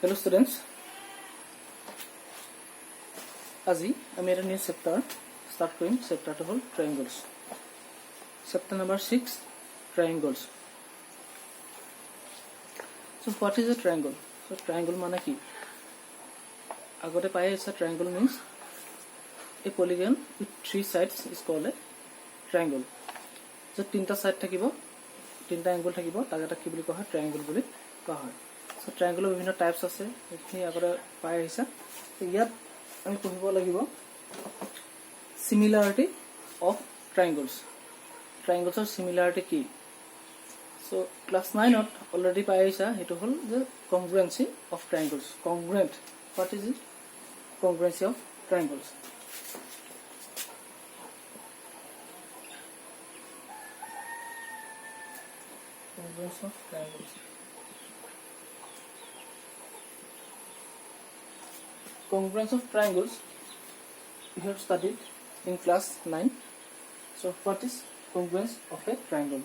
Hello students, আজি আমি এটা নিউ চেপ্টাৰ ষ্টাৰ্ট কৰিম। চেপ্টাৰটো হ'ল triangles. Chapter number 6 triangles. So what is a triangle? So triangle মানে কি? আগতে পাই আছে triangle means a polygon with 3 sides is called a triangle. So তিনটা সাইড থাকিব, তিনটা এংগল থাকিব, তাক এটা কি বুলি কোৱা হয়? ট্ৰায়াংগল বুলি কোৱা হয়। So triangle বিভিন্ন টাইপস আছে, এইখিনি আগতে পাই আহিছা। ইয়াত আমি পঢ়িব লাগিব similarity of triangles. Triangles similarity কি? So class 9 already পাই আহিছা, সেইটো হ'ল যে congruency of triangles. Congruent, what is it? Congruency of triangles. Congruence of triangles. Congruence of triangles we have studied in class 9. So what is congruence of a triangle?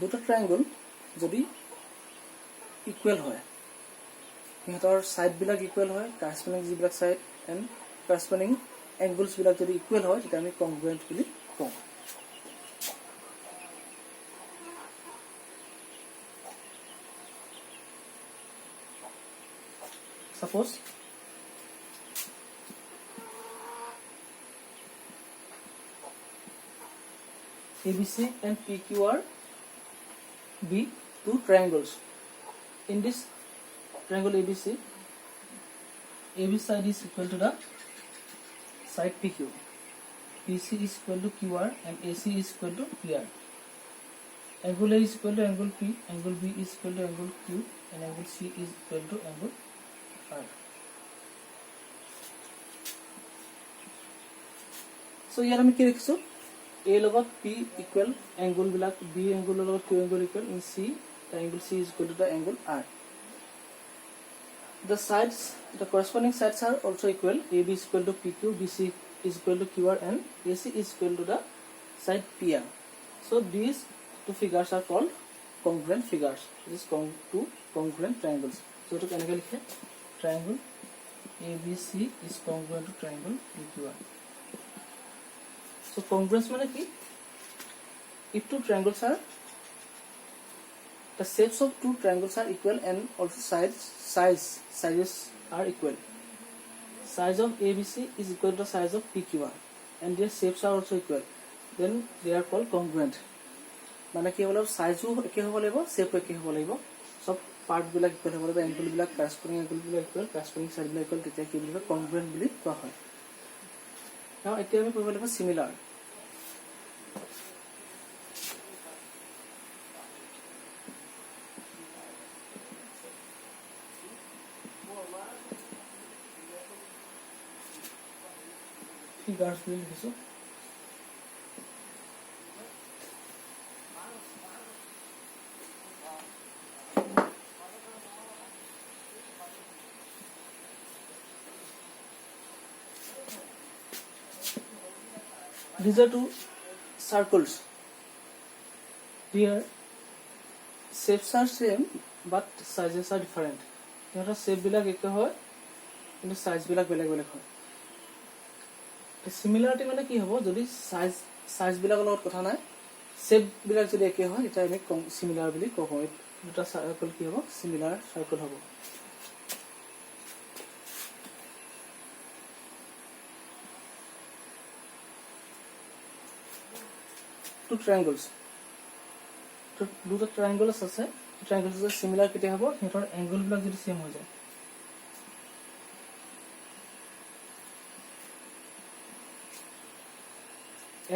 দুটো triangle যদি equal হয়, সিহঁতৰ সাইডবিলাক equal হয়, কাৰেস্পণ্ডিং যিবিলাক side and কাৰেস্পণ্ডিং এংগলছবিলাক যদি equal হয়, তেতিয়া আমি কংগ্ৰুৱেণ্ট বুলি কওঁ। Suppose ABC and PQ are be two triangles. In this triangle ABC, AB side is equal to the side PQ, PC is equal to QR, and AC is equal to PR. Angle A is equal to angle P, angle B is equal to angle Q, and angle C is equal to angle R. So here আমি কি লিখিছো? A লগত P equal angle বিলাক B angle লগত Q angle equal, in C the angle C is equal to the angle R. The sides, the corresponding sides are also equal. AB is equal to PQ, BC is equal to QR, and AC is equal to the side PR. So these two figures are called congruent figures. This two congruent triangles. So to can I triangle ABC is congruent to triangle PQR. So congruence means ki if two triangles are, the shapes of two triangles are equal and also sizes are equal. Size of ABC is equal to the size of PQR, and their shapes are also equal. Then they are called congruent. মানে কি হলো, সাইজও একে হ'ব লাগিব, শেপও একে হ'ব লাগিব, সব পার্ট বিলাক ইকুয়াল হ'ব লাগিব, এংগল বিলাক কারেস্পন্ডিং এংগল বিলাক ইকুয়াল, কারেস্পন্ডিং সাইড বিলাক ইকুয়াল, তেতিয়া কি বুলি কয়? কংগ্ৰুৱেণ্ট বুলি কোৱা হয়। নাও এতিয়া আমি পঢ়িব লাগিব সিমিলাৰ। figures বুলি লিখিছো। These are two circles. Here shapes are same but sizes are different. ইহঁতৰ shape বিলাক একে হয় কিন্তু size বিলাক বেলেগ বেলেগ হয়। সিমিলাৰিটি মানে কি হ'ব? যদি সাইজ বিলাকৰ লগত কথা নাই, শেপ বিলাক যদি একে হয়, এটা আমি সিমিলাৰ বুলি কওঁ। দুটা সাৰ্কেল কি হ'ব? সিমিলাৰ সাৰ্কেল হ'ব। টু ট্ৰায়াংগলছ, দুটা ট্ৰায়াংগলছ আছে। ট্ৰায়াংগলছ সিমিলাৰ কেতিয়া হ'ব? সিহঁতৰ এংগল বিলাক যদি সেম হৈ যায়।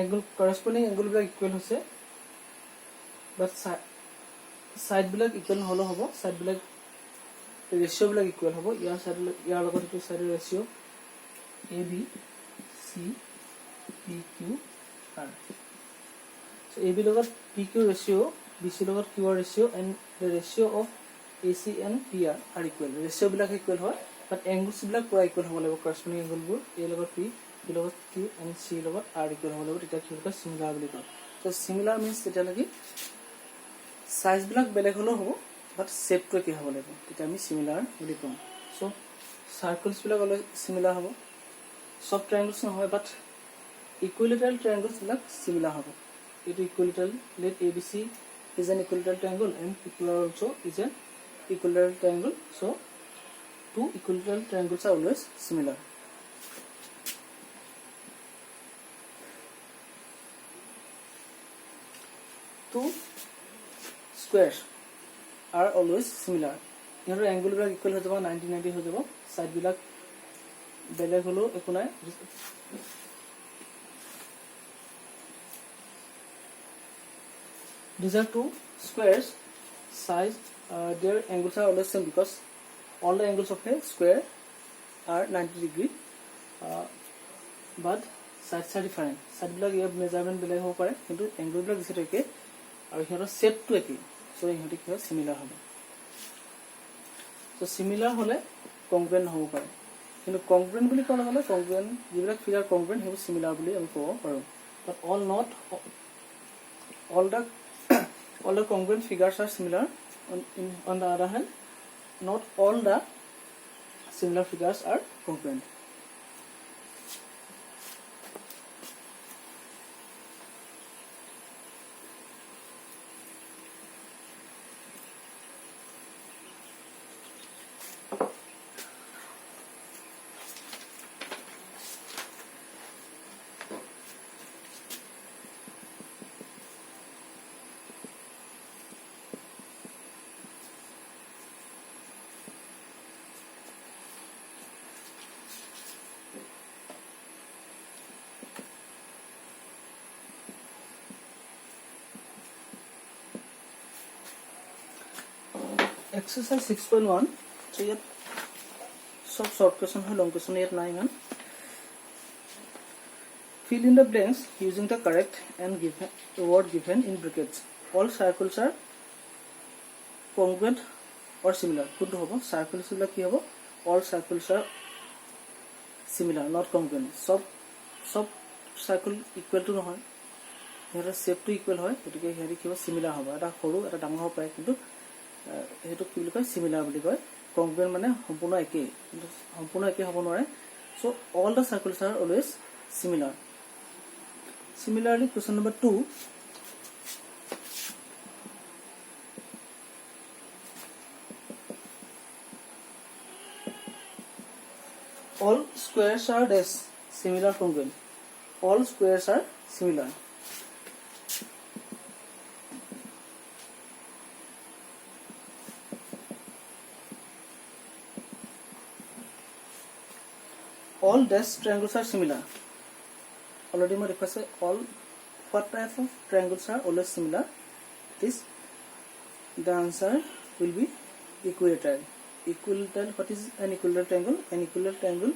এংগল corresponding এংগল বিলাক ইকুৱেল হৈছে, বাট সাইড বিলাক ইকুৱেল নহ'লেও হ'ব। সাইড বিলাক ৰেচিঅ' বিলাক ইকুৱেল হ'ব। ইয়াৰ সাইড ইয়াৰ লগত এইটো সাইডৰ ratio' AB C PQ R. So AB লগত PQ ৰেচিঅ', BC লগত QR ratio', and the ratio of AC and PR are equal. Ratio' বিলাক ইকুৱেল হয়, বাট এংগলছ বিলাক পুৰা ইকুৱেল হ'ব লাগিব। corresponding এংগলবোৰ A লগত P, B লগত Q, and C লগত R ইকুৱেল হ'ব লাগিব, তেতিয়া কি হ'ব? সিমিলাৰ বুলি কয়। So similar means তেতিয়ালৈকে সাইজবিলাক বেলেগ হ'লেও হ'ব বাট শেপটো একে হ'ব লাগিব তেতিয়া আমি সিমিলাৰ বুলি কওঁ সো সাৰ্কেলছবিলাক অলপ সিমিলাৰ হ'ব সব ট্ৰায়াঙ্গলছ নহয় বাট ইকুইলেটাৰেল ট্ৰায়াঙ্গলছবিলাক সিমিলাৰ হ'ব এইটো equilateral let ABC is an equilateral triangle and equilateral also is an equilateral triangle so two equilateral triangles are always similar two squares are always similar year angle বিলাক equal হৈ যাব 90 হৈ যাব সাইড বিলাক বেলেগ হলো একো নাই these are two squares size their angles are always same because all the angles of a square are 90 degree but sides are different side bilak your measurement beleg hobo pare kintu angle bilak dise thake aru hior shape to eki so hioti ki similar hobo so similar hole congruent hobo pare kintu congruent boli kola gale congruent jibilak figure congruent hobo similar boli ami kobo paru but all not all the congruent figures are similar on the other hand not all the similar figures are congruent exercise 6.1 so yet some short question or long question yet 9 fill in the blanks using the correct and given word given in brackets all circles are congruent or similar kuntu hobo circles la ki hobo all circles are similar not congruent sub circle equal to nohoy here shape to equal hoy gotike here ki hobo similar hobo eta horu eta dangor hobo pare kintu hetu ki boli koy similar boli koy congruent mane সম্পূৰ্ণ একে হ'ব নোৱাৰে so all the circles are always similar similarly question number 2 all squares are dash similar congruent all squares are similar all dash triangles are similar already my request all what type of triangles are always similar this the answer will be equilateral what is an equilateral triangle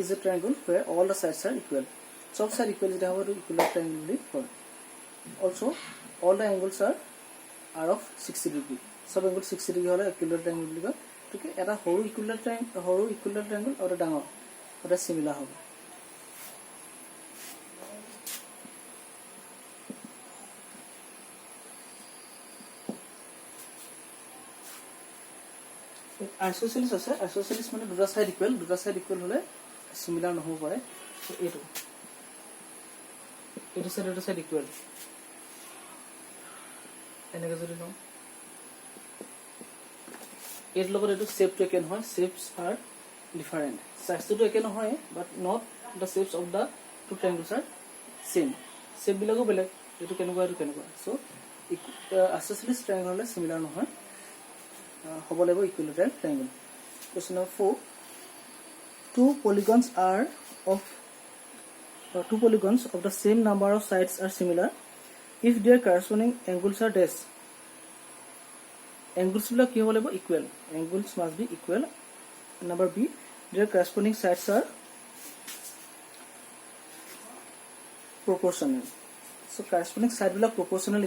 is a triangle where all the sides are equal so sides are equal is our equilateral triangle also all the angles are of 60 degree sub angle 60 degree hola equilateral triangle okay eta horu equilateral triangle or dangor ota similar hobo isosceles ase isosceles mane duta side equal hole similar no hobo pare so etu side equal enega jodi no এর লগত এটো shape তো একে নহয় shapes আর different size তো একে নহয় but not the shapes of the two triangles are same shape বিলাকো বেলেগ এটো কেনেকুৱা সো আসোসিয়েলিস ট্রায়াঙ্গল হলে সিমিলার নহয় হ'ব লাগিব equilateral triangle question number 4 two polygons of the same number of sides are similar if their corresponding angles are dash angles will be equal angles must be equal number b their corresponding sides are proportional so corresponding side will proportional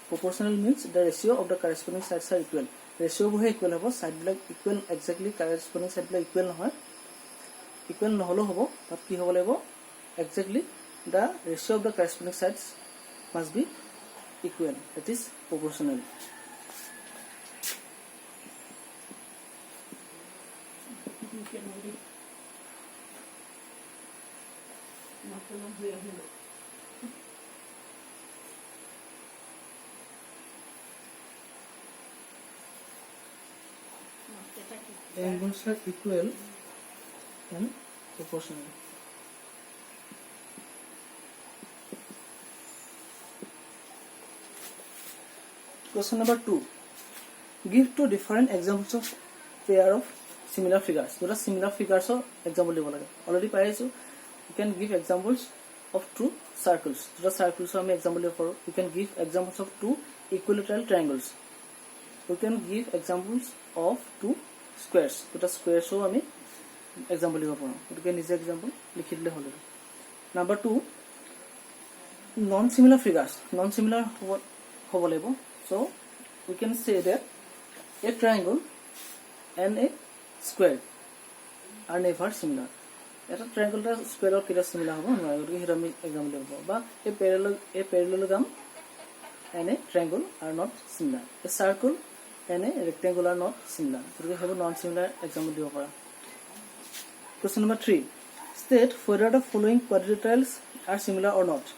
proportional means the ratio of the corresponding sides are equal ratio bohe equal hobo side will equal exactly corresponding side will equal নহয় equal নহলো hobo but কি হ'ব লাগিব exactly the ratio of the corresponding sides must be equal, that is proportional. Angles are equal and proportional. Question number 2. Give two different examples of pair of similar figures. What are similar figures or example? Already you can give examples of two circles. What are circles? Example. You can give examples of two equilateral triangles. We can give examples of two squares. What are squares? So example. You can use example. Number 2. Non-similar figures. Non-similar what? So we can say that a triangle and a square are never similar. A triangle and square are similar. But a parallelogram and a triangle are not similar. A circle and a rectangle are not similar. So we have a non-similar example. Question number 3. State whether the following quadrilaterals are similar or not.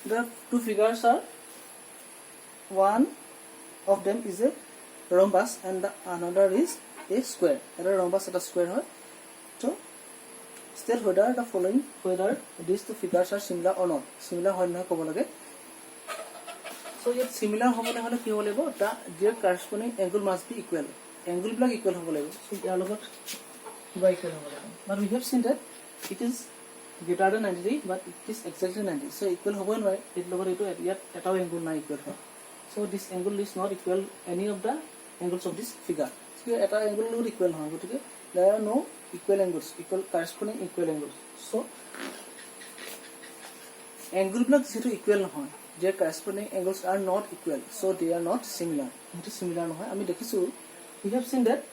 The two figures are, one of them is a rhombus and the another is a square. A rhombus and a square. So, still whether the following, whether these two figures are similar or not. Similar or not. So, yet similar their corresponding angle must be equal. Angle black equal. So, but we have seen that it is greater than 90, but it is exactly 90. So equal hobo right? Yet angle not equal. So this angle is not equal any of the angles of this figure. So at angle not equal. There are no equal angles, equal corresponding equal angles. So angle block is equal. Their corresponding angles are not equal. So they are not similar. It is similar. We have seen that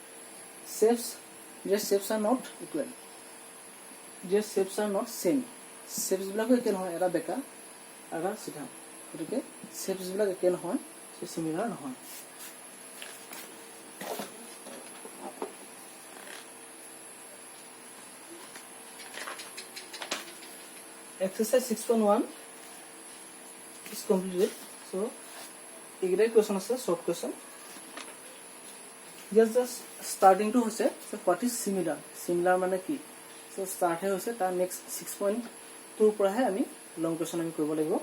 their shapes are not equal. Their shapes are not same. Shapes black equal hoy era beka era sitha. Okay, shapes black equal hoy so similar hoy. Exercise 6.1 is completed. So, a great question is a short question. Just starting to say, so what is similar? Similar mane ki? So start here होसे तार next 6.2 पर है अमी long question अमी कोई बोलेगो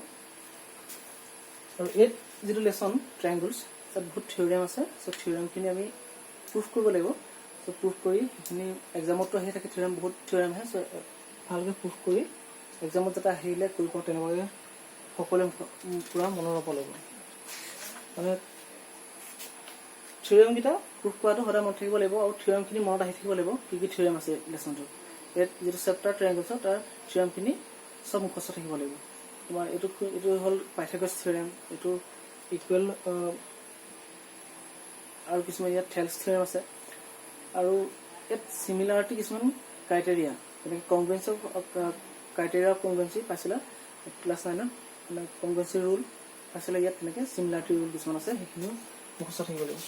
और ये zero lesson triangles सब बहुत theorem आसे so theorem किन्हीं अमी proof कोई बोलेगो so proof कोई किन्हीं exam तो है ताकि theorem बहुत theorem है so हाल के proof कोई exam तो ता है ले कोई को टेन वाले সকলে पूरा मनोरम बोलेगो अने theorem किता proof कोई तो हरा मन ठीक बोलेगो और theorem किन्हीं मन ता है ठीक बोलेगो क्योंकि theorem आसे lesson जो जिरो चैप्टार ट्रायंगल्स तार थ्योरम किनि सब मुखस्त থাকিব লাগিব তোমাৰ এটো হল পাইথাগোৰাছ থিওৰেম এটো ইকুৱেল আৰু কিছুমান ইয়াত থেলছ থিওৰেম আছে আৰু এট সিমিলাৰিটি কিছুমান ক্ৰাইটেৰিয়া মানে কনভেনচন ক্ৰাইটেৰিয়া অফ কনভেনচি পাছিলা ক্লাস 9 মানে কনভেনচি ৰুল পাছিলা ইয়াত তেনেকে সিমিলাৰিটি ৰুল কিছুমান আছে হেখিনি মুখস্থ থাকিব লাগিব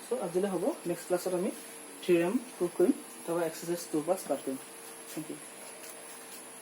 So, আজিলে হ'ব next class আমি theorem proof কৰিম তাৰপৰা exercise 2 পৰা start কৰিম thank you